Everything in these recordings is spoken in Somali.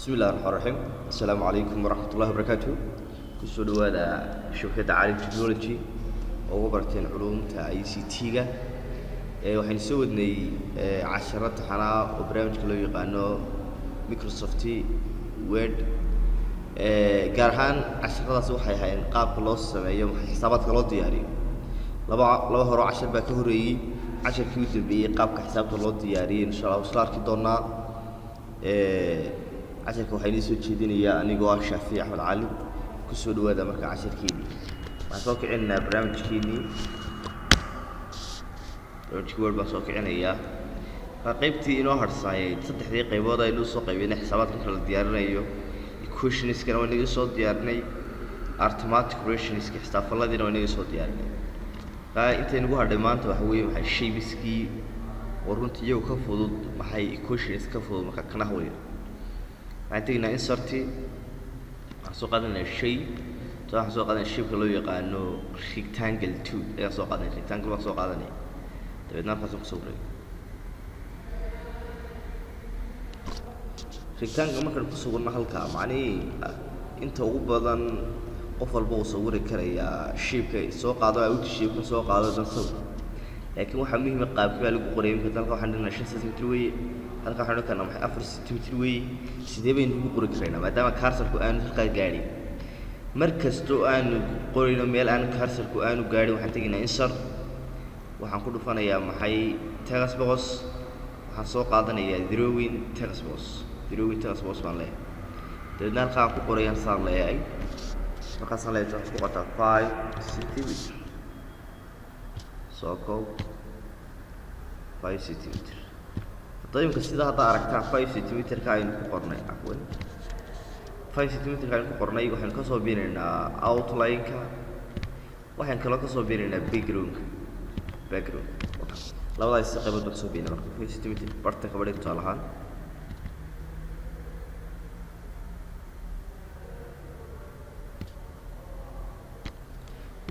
بسم الله الرحمن الرحيم. السلام عليكم ورحمة الله وبركاته. كسر هذا شبكة عالم تكنولوجي أو برتين علوم تاع ICT-جا وحين سودني عشرات حنا وبرامج كله يقانو مايكروسوفت وورد جارهان عشرات سوحي هاي قاب كلاس يوم حسابات كلاس دياري لبا هرو عشر بكهري عشر كيوت بي قاب كحساب كلاس دياري إن شاء الله وصلار كدونا عشرك وحيني سوى تشيديني يا أني جوا شافي أحمد علي كسود هذا مركز عشر كيني مسوق عنا برامج كيني برامج كورد مسوق عنا إياه فقيبتي إنه هرساي تصدق ذي قيبوضة إنه سوق بين حسابات كل ديارنا يو كوشنيس كانوا نيجي صوت ديارني أرتماتيك كوشنيس كحساب الله دينا ونيجي صوت ديارني فأنت نقول هذا ما أنت هوي محي شيء بسكي ورنت يو كفوض محي كوشنيس كفوض مكان كنا هوي عندنا إنسرتي سوق هذا الشيء ترى سوق هذا الشيء كله يقانو rectangle 2 يا سوق هذا rectangle ما سوق هذا ني تبينا نفسه كسوري rectangle ما كان كسورنا هالكا معني أنت وبدن قفل بو صوري كريا شيء كي سوق هذا أو الشيء كي سوق هذا نصور لكن وحميه مقابل كذا لقوا قريب كذا لقوا عندنا 6 سنتيمتر halka waxaan ka nahay 4 cm way sidee baynu ugu qori kareynaa maadaama cursor-ku aanu halka gaari markasto aanu qorino meel aan cursor-ku aanu gaari waxaan taginaa insert waxaan ku dhufanayaa maxay text box waxaan soo qaadanayaa drawing text box baan leeyahay dadna halka ku qorayaan saar leeyahay markaas aan leeyahay ku qata 5 cm soo koob 5 cm طيب كسيدها طارك 5 سنتيمتر كاين كقرني عفوا 5 سنتيمتر كاين كقرني وحن كسو بيننا اوتلاين كا وحن كلا كسو بيننا باك جراوند لا والله استقبل كسو بيننا 5 سنتيمتر برتك بدك تالهان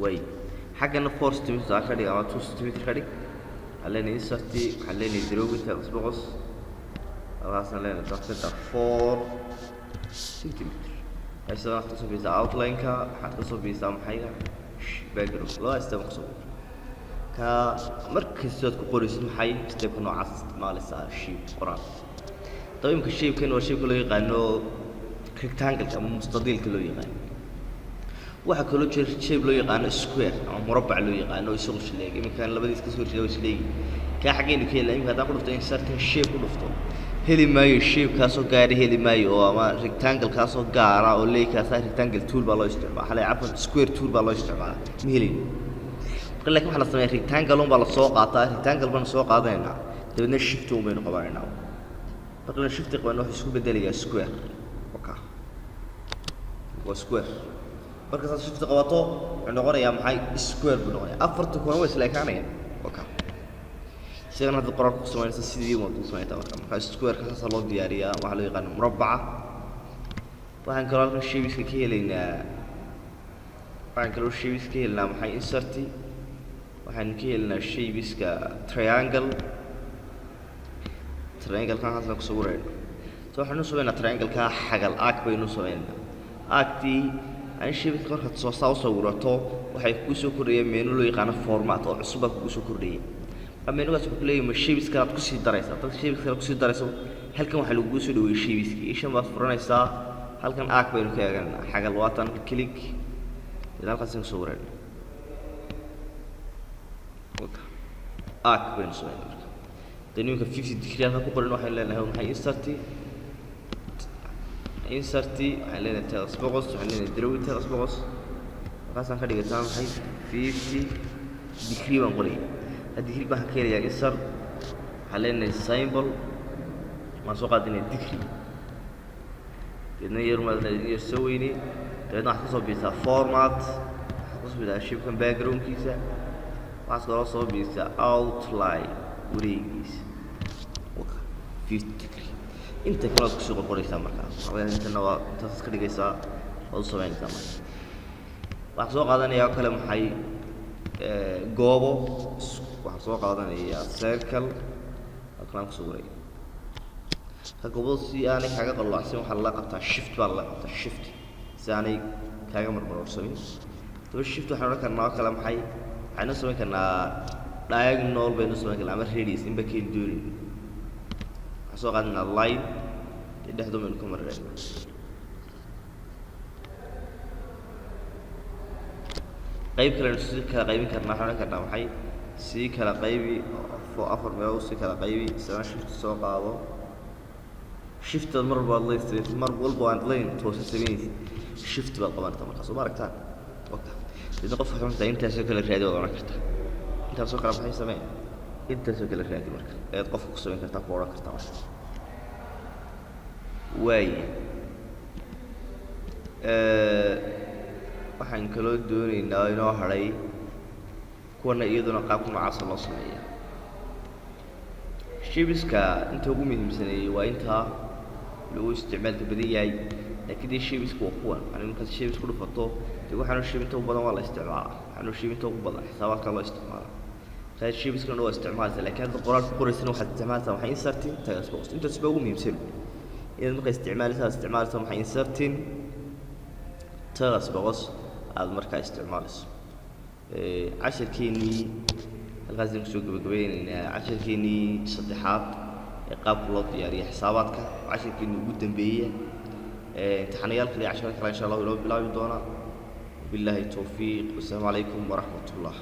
وي حقنا 4 سنتيمتر كدي او 2 سنتيمتر كدي علينا إنسرتي علينا دروبي تغسبغس راسنا لنا تغسبغس 4 سنتيمتر هسه راح تصب بيسا اوتلاين كا حتصب بيسا محيلا باقرب لا استمقصب كا مركز سوت كقوريس محي استيقنوا عاص استعمال السار الشيب قرآن طيب يمكن الشيب كان والشيب كله يقانو ريكتانجل كا مستطيل كله يقانو waxa kale oo shape loo yaqaan square ama murabbac loo yaqaan oo isugu shileeyay iminka labadiis ka soo jeedo shileeyay ka xageenu ka helay iminka hadaan ku dhufto certain shape ku dhufto heli maayo shape kaas oo gaari heli maayo oo ama rectangle kaas oo gaara oo leeykaas rectangle tool baa loo isticmaalaa xalay afan square tool baa loo isticmaalaa ma helin laakiin waxa la sameeyay rectangle oo baa la soo qaataa rectangle baan soo qaadaynaa dabadna shift oo baynu qabaynaa marka shift qabano waxa isku bedelayaa square okay waa square marka saad shifta qabato wuxuu noqonayaa maxay square buu noqonayaa afarta kuna way isla ekaanayaan okay sidana hadda qoraalka ku sameeyay sidii uu u sameeyay marka square ka saas loo diyaariyaa waxa loo yaqaan murabbaca waxaan kaloo halkan shaybiska ka helaynaa maxay inserti waxaan ka helaynaa shaybiska triangle kan halkan ku sawirayno soo waxaanu sameeynaa triangle ka xagal arc baynu sameeynaa arcti أنا شيء بتكون هتصوص صورته وحي كوسو كوريا منو لو يقانا فورمات أو عصبة كوسو كوريا أما إنه بس بقول لي مش شيء بس كلام كوسي دراسة طب شيء بس كلام كوسي دراسة هل كان محلو كوسو لو شيء بس كي إيش ما فرنا يسا هل كان أكبر كأن حاجة الوطن كليك لا قصدي صورة أكبر صورة تاني يمكن 50 دقيقة هذا كبر إنه حيل لنا هون حي inserti علينا text box علينا دروي text box قاسم خلي قدام هاي 50 degree بنقولي الديجري بحكي كيريا insert علينا symbol ما سوق عندنا degree كنا يوم ما يسويني كنا نحطه بيسا format نحطه بيسا shape كان background كيسا واسكو بيسا outline وريجيس 50 degree انت كلك سوق قريسا marka waxaan inta waa taas ka dhigaysa oo sameynta marka wax soo qaadanaya kale maxay goobo wax soo qaadanaya circle halkan ku soo wareey قبل سي أنا كذا قلوا عسيم وحلا قطع shift بالله قطع shift ساني كذا مرة سوين تو shift وحنا كنا كلام حي حنا سوين كنا diagonal بينو سوين كلام radius إن بكيل دوري أسوق عندنا line ده هذا منكم مرة قيب كلا نسي كلا قيبي كنا حنا كنا حي سي كلا قيبي فوق أفر ماو سي كلا قيبي سان shift سوق عضو shift المرة بالله يستوي المرة والبو عند لين توصل سبيني shift بالقمر تمام خلاص وبارك وقتها إذا قف حمد أنت سوق الرياضي ولا كرتا أنت سوق على بحي سمين أنت سوق الرياضي مرك إذا قف قصوين كرتا فورا كرتا واي waxaan kaloo doonaynaa inoo haray kuwana iyaduna qaabka noocaas loo sameeyo shibiska inta ugu muhiimsaneeyay waa inta lagu isticmaalka badan yahay laakiin shibisku waa kuwan yani marka shibisku dhufato dee waxaanu shibinta u badan waa la isticmaalaa waxaanu shibinta ugu badan xisaabaadka loo isticmaalaa qayd shibiskuna waa isticmaalka laakiin hadda qoraalka qoraysana waxaad isticmaaltaa waxay insertin tagas box intaas baa ugu muhiimsan inaad marka isticmaalisa waxay insertin tagas box aad markaa isticmaalayso casharkeenii halkaas ayaan kusoo gabagabaynaynaa casharkeenii saddexaad ee qaabka loo diyaariyo xisaabaadka casharkeenii ugu dambeeya امتحانيال كلي 10 كلا إن شاء الله ولو بلاوي دونا بالله التوفيق والسلام عليكم ورحمة الله